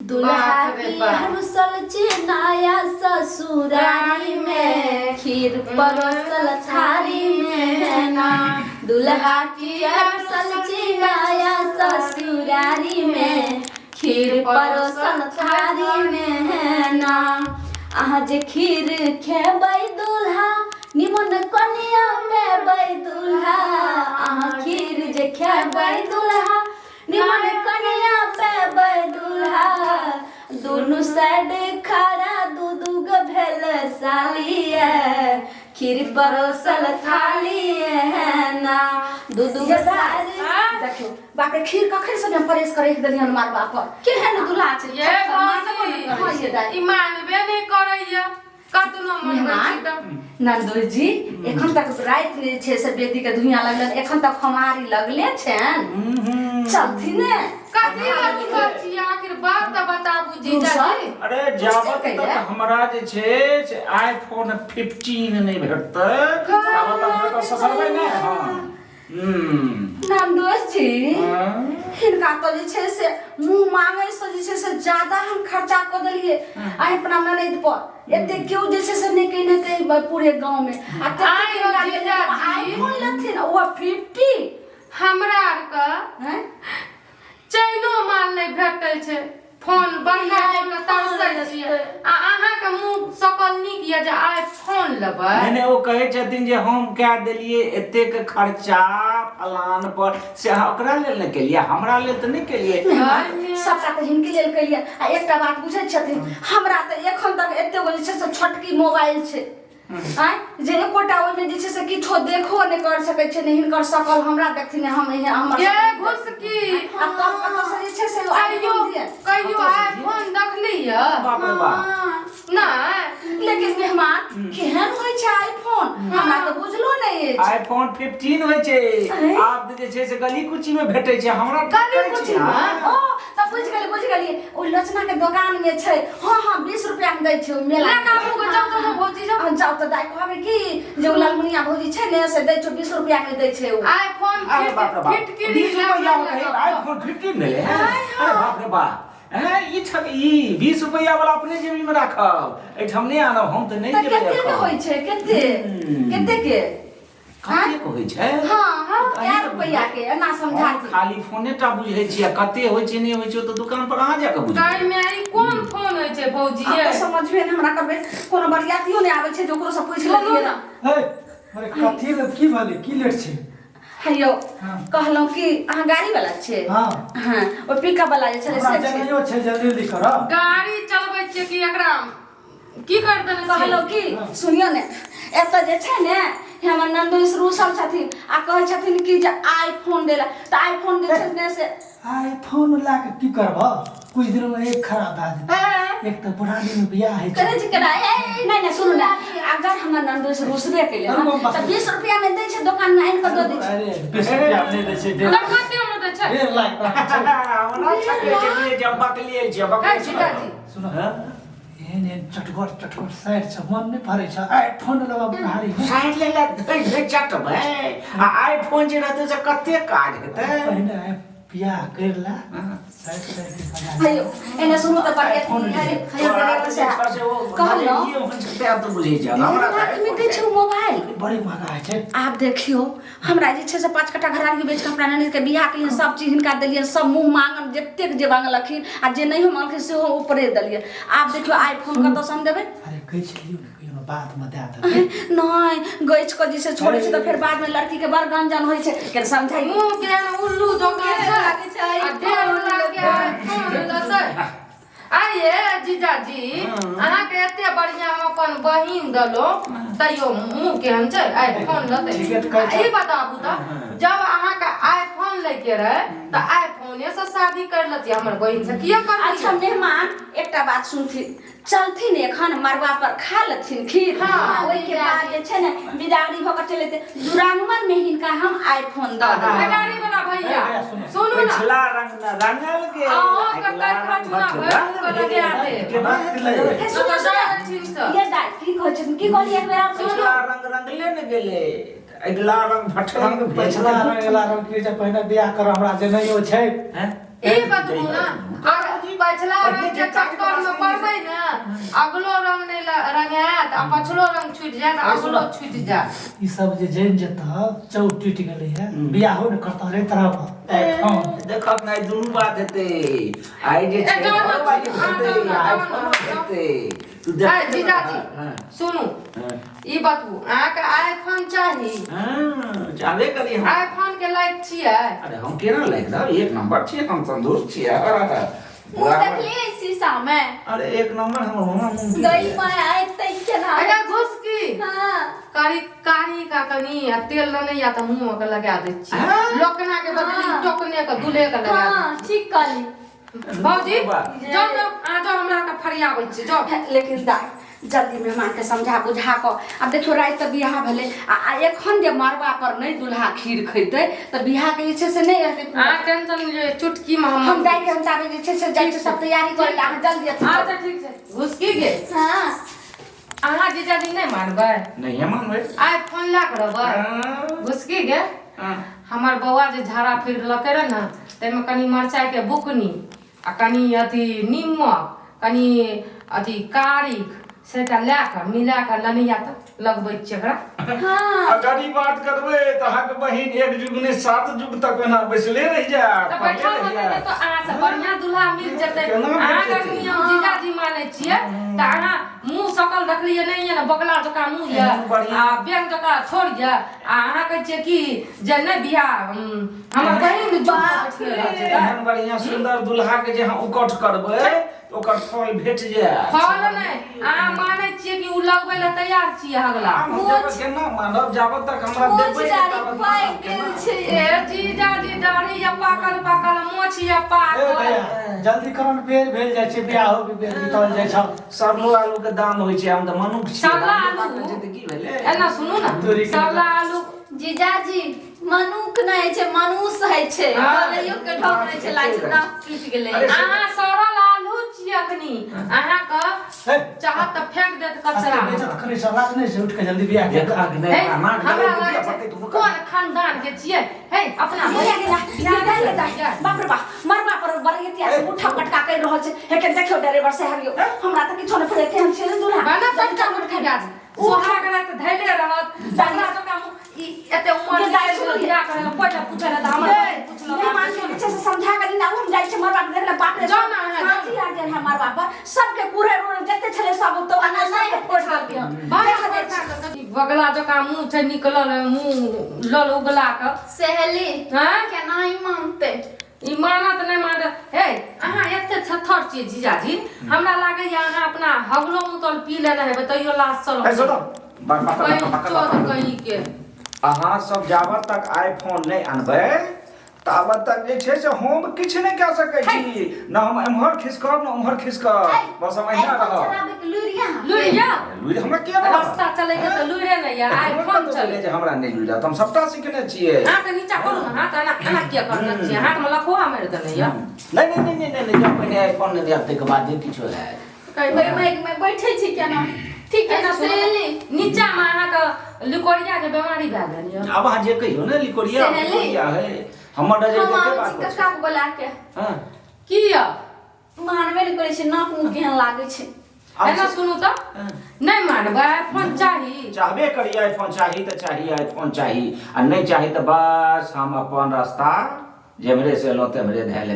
दुल्हा की रुसल नया ससुरारी में खीर परोसल थारी में ना। दुल्हा की रुसल नया ससुरारी में खीर परोसल थारी में ना। अहाँ जे खीर खेबै दुल्हा निमन कनिया पेबै दुल्हा। अहाँ खीर जे खेबै दुल्हा निमन कनिया पेबै दुल्हा। दोनों साइड खड़ा दू गो भेल सालिए खीर परोसल थाली है ना। दू गो साइड देखियो बाप रे खीर कखन से हम परेश करे एक दलियन मारबा पर केहन दुल्हा छै ये ई मानबे नहीं करैया कतनो मनबै छी त नंदोई जी एखन तक रात छै से बेदी के धुइयां लगल एखन तक खमारी लगले छन चलथि ने कथी लगल छी आखिर बात त बताबू जीजा जी। अरे जाबत तक हमरा जे छै से आईफोन 15 नहीं भेटतै ताबत हमरा त ससरबै नै। हां नंदोई जी हिनका तो जे छै से मुंह मांगे से जे छै से ज्यादा हम खर्चा क देलिए आ अपना ननद पर एते क्यों जे छै से नहीं कहने के पूरे गांव में आ तते जीजा जी आईफोन लथिन ओ 50 हमरा आर का हैं चैनो माल नहीं भेटै छै फोन बढ़िया बोल तरसै छी आ अहाँ के मुंह सकल नीक या जे आईफोन लेबै ने ओ कहै छथिन जे हम कह देलिए एते के खर्चा फलान पर से ओकरा लेल न केलिए हमरा लेल त नहीं केलिए। सबटा त हिनके लेल केलिए आ एकटा बात बुझै छथिन हमरा त एखन तक एते गो जे छै से छोटकी मोबाइल छै आय जे एकोटा ओइ में जे छै से किछो देखो नै कर सकै छै नै हिनकर सकल हमरा देखथिन हम हमर ये घुसकी आ तब कत से जे छै से कहियो आईफोन देखलिए बाप रे बाप नहीं लेकिन मेहमान केहन होय छै आईफोन हमरा त बुझलो नै अछि। आईफोन 15 होय छै आब जे छै से गली कुची में भेटै छै हमरा गली कुची में ओ त बुझ गेली ओ लोचना के दुकान में छै। हां हां 20 रुपया में दै छै ओ मेला ले काबू को जाऊ त भौजी जाऊ त दाई कहबे की जे लालमुनिया भौजी छै ने से दै छै 20 रुपया में दै छै ओ आईफोन अरे बाप रे बाप 20 रुपया में आईफोन 15 मिले हैं। अरे बाप रे बाप ई ठग ई 20 रुपया वाला अपने जेबी में राखब ए हमने आनब हम त नहीं जेबे केते के होय छै केते केते के कते को होय छै। हां हां 1 रुपया के एना समझा दी खाली फोने टा बुझै छियै कते होय छै नहीं होय छै त दुकान पर आ जा के बुझै गाय में ई कोन फोन होय छै भौजी ये समझबे न हमरा करबे कोनो बरियातियो नै आबै छै जे ओकरो से पूछ लेतिए ना। हे अरे कथि ले की भले की लेट छै हेयो कहलौ कि अहाँ गाड़ी वाला छै। हां हां ओ पिकअप वाला जे छै से जल्दियो छै जल्दी कर गाड़ी चलबै छियै कि एकरा की कर देने कहलौ कि सुनियो ने एत जे छै ने हमर नंदोई रूसल छथिन आ कहै छथिन कि जे आईफोन देला त आईफोन दे छै ने से आईफोन ला के की करब कुछ दिन में एक खराब भ जाए एक तो बुढ़ानी में बियाह है करे छै केना ए नहीं नहीं सुनु ना अगर हमर नंदोई रूसबे केले त 20 रुपया में दै छै दुकान में आइन के दे दै छै। अरे 20 रुपया में दे छै त कते में दै छै 1.5 लाख हमरा छके जे जब्बा के लिए जब्बा है जीजा जी सुनो एने चटगट साइड से मन नहीं भरे छै आईफोन लगा बुढ़ारी साइड ले ले चटबै आ आईफोन जे रहते से कते काज हेतै पहले बियाह करला साइड हेयो एने सुनु त बरियाती हेयो गेले से कहलौ ये हम सकते आप तो बुझै छ हमरा में दै छै मोबाइल बड़ी महंगा है छै। आप देखियो हमरा जे छै से 5 कट्ठा घरारी बेच के अपना ननद के बियाह के लिए सब चीज हिनका देलिए सब मुंह मांगन जत्ते जे मांगलखिन आ जे नहीं मांगलखिन से हो ऊपरे देलिए। आप देखियो आईफोन कत से हम देबै अरे कह छलियो ने कहियो बात में दे दे नहीं गइच को जैसे छोड़े छै त फिर बाद में लड़की के बड़ गंजन होय छै के समझाई मुंह के उल्लू दोकान से आ ढेर लागे फोन लतै आइए जीजा जी अहाँ के एते बढ़िया हम अपन बहिन दलो तइयो मुंह केहन छै आईफोन लतै ई बताबू त जब अहाँ के आईफोन लेके रहे त आईफोने से शादी कर लती हमर बहिन से किया कर। अच्छा मेहमान एकटा बात सुनथि चलथिन एखन मरवा पर खा लथिन खीर हां ओइ के बाद जे छै ने बिदागरी भ के चलेते दुरागमन में हिनका हम आईफोन द देबै। गाड़ी वाला भैया सुनू ना पिछला रंग रंगल के आओ ककर खटना भर को लगे आते के बात लगे सुनो ये दाई की कहै छथिन की कहली एक बेर आप सुनो पिछला रंग रंगले न गेले अगला रंग भटरंग पिछला रंग के जे पहले बियाह कर हमरा जे नहीं हो छै हैं ए बताबू ना जी पछला रंग के चक्कर में पड़बै ना अगलो रंग नहीं रंगात आ पछलो रंग छूट जात अगलो छूट जात ई सब जे जैन जता चौट टूट गेलै है बियाहो न करता रे तरह हां देखब ना दुनू बात हेते आई जे छै तू देख जीजाजी सुनू ई बतबू अहाँके आईफोन चाही चाहबे करी हम आईफोन के लायक छियै अरे हम केना लायक दा एक नंबर छियै हम संतुष्ट छियै मुंह देखलिए शीशा में अरे एक नंबर हम गई मैं आए तई केना अरे घुसकी हां कारी का कनी आ तेल नहीं या त मुंह के लगा दे छी लोकना के बदली टोकने के दुले के लगा दे हां ठीक कहली भौजी जाओ जाओ आ जाओ हमरा के फरियाबै छी जाओ लेकिन दाई जल्दी मेहमान के समझा बुझा को अब देखो रात तक बियाह भेले आ एखन जे मरबा पर नहीं दुल्हा खीर खैते त बियाह के जे से नहीं रहते आ टेंशन जे चुटकी में हम जाई के हम ताबे जे से जाई के सब तैयारी कर ला जल्दी अच्छा ठीक छै घुसकी गे हां अहाँ जीजाजी नहीं मानबै नहीं मानबै आईफोन ला करबै घुसकी गे हमर बौआ जे झाड़ा फिर लके रे ना तेमे कनी मरचाई के बुकनी आ कनी अथी नीमक कनी अथी कारीक सेटा ला के मिला के लनिया त लगबै छै एकरा हां अगर ई बात करबै त हक बहिन एक जुग ने 7 जुग तक ना बैसले रह जा त बैठा होते तो अहाँ से बढ़िया दूल्हा मिल जते अहाँ के नियम जीजाजी माने छियै त अहाँ मुंह सकल देखलिए नहीं है ना बगला जका मुंह या आ बेंग जका छोड़ या आ अहाँ कहै छियै कि जे नै बियाह हमर बहिन जो बैठले रहते एहन बढ़िया सुंदर दुल्हा के जे हम उकट करबै ओकर फल भेट जाय फल नै अहाँ माने छियै कि उ लगबै ले तैयार छियै अगला केना मानब जाबत तक हमरा देबै पाई गेल छै ए जीजाजी दाढ़ी या पाकल पाकल मोछ या पाकल जल्दी करन बेर भेल जाय छै बियाहो बेर बितल जाय छै सरलो आलू के दाम होइ छै हम त मनुख छी सरला आलू जे त की भेलै एना सुनू ना सरला आलू जीजाजी मनुख नहीं छै मनुष है छै गलैयो के ढोक नहीं छै लाइट ना टूट गेलै अहाँ सरल आलू छियै अखनी अहाँ का चाहत त फेंक देत कचरा में बेचत करे सब रात नहीं से उठ के जल्दी बियाह के देखा कि नहीं हमरा मार लगे कोन खानदान के छियै हे अपना बाप रे बाप मरबा पर बरियतिया से मुठा पटका कर रहल छै हेके देखियो ड्राइवर से हरियो हमरा त किछो न फरे केहन छै दुल्हा बना पटका मुठा गाज सोहा के रात धैले रहत बगला जका ई एते उमर के बियाह करे ल पटा पूछे त हमरा पूछलो मेहमान के पीछे से समझा कर ना हम जाई छै मरबा देखला बाप रे जाओ ना हाथी आ गेल है मरबा पर सबके पूरे रोड जते छले सब तो अना नहीं फोड़ दियो बगला जका मुंह छै निकलल मुंह लल उगला के सहेली हां केना ही मानते ई मानत नहीं मानत हे अहाँ एते छथर छियै जीजाजी हमरा लागे या अहाँ अपना हगलो मुतल पी लेने हेबै तइयो लास्ट चलो है सुनो कहीं के अहाँ सब जाबत तक आईफोन नहीं अनबै ताबत तक जे छै से हम किछ नहीं कह सकै छी ना हम एम्हर खिसकब ना उम्हर खिसकब बस हम अहिना रहब लुइया लुइर हमरा के ना रास्ता चले के त लुइरे नहीं या आईफोन चले जे हमरा नहीं लुइर हम सबटा सीखने छियै हां के नीचा करू ना हां त एना के करना छियै हां में लखवा मार देने या नहीं जब मैंने आईफोन नहीं दिया के बाद ये किछो है कहीं मैं बैठे छी केना ठीक है ना सहेली नीचा में अहाँ के लिकोरिया के बीमारी भए गेल या अब अहाँ जे कहियो ना लिकोरिया है हमर डजे हम के आबै छी बात कका बोला के हां की या मानबे नहीं करे छै नाक मुंह केहन लागे छै एना सुनू त नहीं मानबै आईफोन चाही चाहबे करिए आईफोन चाहिए तो चाहिए आईफोन चाहिए आ नहीं चाहिए तो बस हम अपन रास्ता जेमरे से लो तेमरे धैले